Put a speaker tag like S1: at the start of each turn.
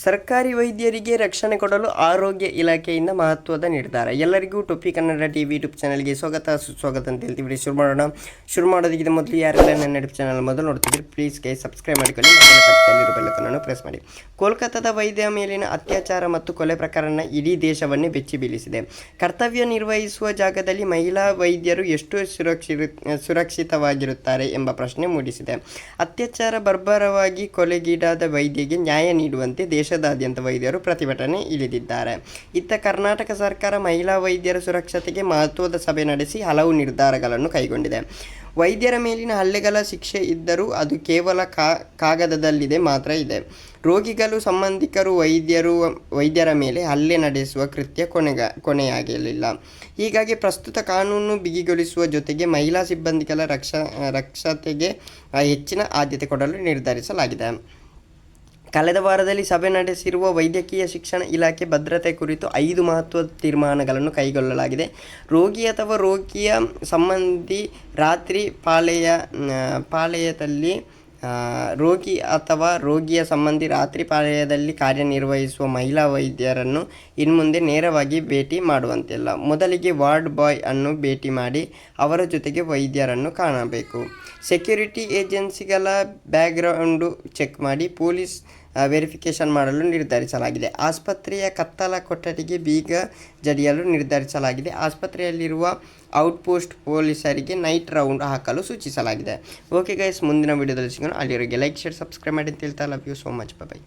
S1: ಸರ್ಕಾರಿ ವೈದ್ಯರಿಗೆ ರಕ್ಷಣೆ ಕೊಡಲು ಆರೋಗ್ಯ ಇಲಾಖೆಯಿಂದ ಮಹತ್ವದ ನಿರ್ಧಾರ. ಎಲ್ಲರಿಗೂ ಟೊಪ್ಪಿ ಕನ್ನಡ ಟಿವಿ ಯೂಟ್ಯೂಬ್ ಚಾನಲ್ಗೆ ಸುಸ್ವಾಗತ ಅಂತ ಹೇಳ್ತೀವಿ. ಶುರು ಮಾಡೋದಕ್ಕಿಂತ ಮೊದಲು ಯಾರೆಲ್ಲ ನನ್ನ ಯೂಟ್ಯೂಬ್ ಚಾನಲ್ ಮೊದಲು ನೋಡ್ತಿದ್ರು ಪ್ಲೀಸ್ ಸಬ್ಸ್ಕ್ರೈಬ್ ಮಾಡಿಕೊಳ್ಳಿ ಮತ್ತು ಪಕ್ಕದಲ್ಲಿರೋ ಬೆಲ್ಲನ್ನು ಪ್ರೆಸ್ ಮಾಡಿ. ಕೋಲ್ಕತ್ತಾದ ವೈದ್ಯ ಮೇಲಿನ ಅತ್ಯಾಚಾರ ಮತ್ತು ಕೊಲೆ ಪ್ರಕರಣ ಇಡೀ ದೇಶವನ್ನೇ ಬೆಚ್ಚಿ ಬೀಳಿಸಿದೆ. ಕರ್ತವ್ಯ ನಿರ್ವಹಿಸುವ ಜಾಗದಲ್ಲಿ ಮಹಿಳಾ ವೈದ್ಯರು ಎಷ್ಟು ಸುರಕ್ಷಿತವಾಗಿರುತ್ತಾರೆ ಎಂಬ ಪ್ರಶ್ನೆ ಮೂಡಿಸಿದೆ. ಅತ್ಯಾಚಾರ ಬರ್ಬರವಾಗಿ ಕೊಲೆಗೀಡಾದ ವೈದ್ಯಗೆ ನ್ಯಾಯ ನೀಡುವಂತೆ ದೇಶದಾದ್ಯಂತ ವೈದ್ಯರು ಪ್ರತಿಭಟನೆ ಇಳಿದಿದ್ದಾರೆ. ಇತ್ತ ಕರ್ನಾಟಕ ಸರ್ಕಾರ ಮಹಿಳಾ ವೈದ್ಯರ ಸುರಕ್ಷತೆಗೆ ಮಹತ್ವದ ಸಭೆ ನಡೆಸಿ ಹಲವು ನಿರ್ಧಾರಗಳನ್ನು ಕೈಗೊಂಡಿದೆ. ವೈದ್ಯರ ಮೇಲಿನ ಹಲ್ಲೆಗಳ ಶಿಕ್ಷೆ ಇದ್ದರೂ ಅದು ಕೇವಲ ಕಾಗದದಲ್ಲಿದೆ ಮಾತ್ರ ಇದೆ. ರೋಗಿಗಳು ಸಂಬಂಧಿಕರು ವೈದ್ಯರ ಮೇಲೆ ಹಲ್ಲೆ ನಡೆಸುವ ಕೃತ್ಯ ಕೊನೆಯಾಗಲಿಲ್ಲ. ಹೀಗಾಗಿ ಪ್ರಸ್ತುತ ಕಾನೂನು ಬಿಗಿಗೊಳಿಸುವ ಜೊತೆಗೆ ಮಹಿಳಾ ಸಿಬ್ಬಂದಿಗಳ ರಕ್ಷತೆಗೆ ಹೆಚ್ಚಿನ ಆದ್ಯತೆ ಕೊಡಲು ನಿರ್ಧರಿಸಲಾಗಿದೆ. ಕಳೆದ ವಾರದಲ್ಲಿ ಸಭೆ ನಡೆಸಿರುವ ವೈದ್ಯಕೀಯ ಶಿಕ್ಷಣ ಇಲಾಖೆ ಭದ್ರತೆ ಕುರಿತು 5 ಮಹತ್ವದ ತೀರ್ಮಾನಗಳನ್ನು ಕೈಗೊಳ್ಳಲಾಗಿದೆ. ರೋಗಿ ಅಥವಾ ರೋಗಿಯ ಸಂಬಂಧಿ ರಾತ್ರಿ ಪಾಳೆಯದಲ್ಲಿ ಕಾರ್ಯನಿರ್ವಹಿಸುವ ಮಹಿಳಾ ವೈದ್ಯರನ್ನು ಇನ್ಮುಂದೆ ನೇರವಾಗಿ ಭೇಟಿ ಮಾಡುವಂತಿಲ್ಲ. ಮೊದಲಿಗೆ ವಾರ್ಡ್ ಬಾಯ್ ಅನ್ನು ಭೇಟಿ ಮಾಡಿ ಅವರ ಜೊತೆಗೆ ವೈದ್ಯರನ್ನು ಕಾಣಬೇಕು. ಸೆಕ್ಯೂರಿಟಿ ಏಜೆನ್ಸಿಗಳ ಬ್ಯಾಕ್ಗ್ರೌಂಡು ಚೆಕ್ ಮಾಡಿ ಪೊಲೀಸ್ ವೆರಿಫಿಕೇಷನ್ ಮಾಡಲು ನಿರ್ಧರಿಸಲಾಗಿದೆ. ಆಸ್ಪತ್ರೆಯ ಕತ್ತಲ ಕೊಠಡಿಗೆ ಬೀಗ ಜಡಿಯಲು ನಿರ್ಧರಿಸಲಾಗಿದೆ. ಆಸ್ಪತ್ರೆಯಲ್ಲಿರುವ ಔಟ್ಪೋಸ್ಟ್ ಪೊಲೀಸರಿಗೆ ನೈಟ್ ರೌಂಡ್ ಹಾಕಲು ಸೂಚಿಸಲಾಗಿದೆ. ಓಕೆ ಗೈಸ್, ಮುಂದಿನ ವಿಡಿಯೋದಲ್ಲಿ ಸಿಗೋಣ. ಅಲ್ಲಿವರೆಗೆ ಲೈಕ್, ಶೇರ್, ಸಬ್ಸ್ಕ್ರೈಬ್ ಮಾಡಿ ಅಂತ ಹೇಳ್ತಾ love you so much. By.